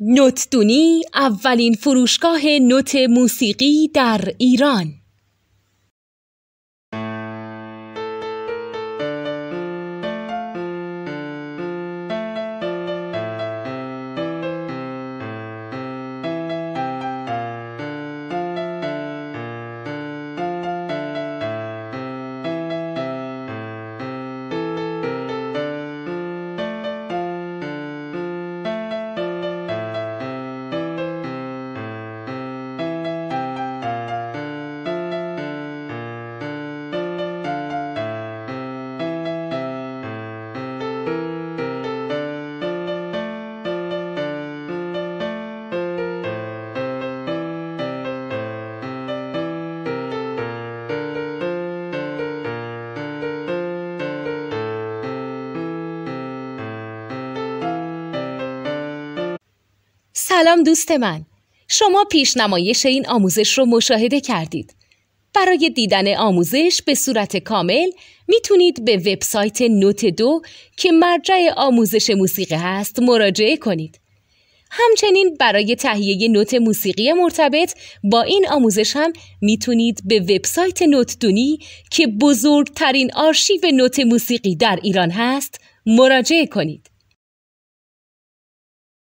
نوتدونی اولین فروشگاه نوت موسیقی در ایران. سلام دوست من، شما پیشنمایش این آموزش رو مشاهده کردید. برای دیدن آموزش به صورت کامل میتونید به وبسایت نوت 2 که مرجع آموزش موسیقی هست مراجعه کنید. همچنین برای تهیه نوت موسیقی مرتبط با این آموزش هم میتونید به وبسایت نوتدونی که بزرگترین آرشیو نوت موسیقی در ایران هست مراجعه کنید.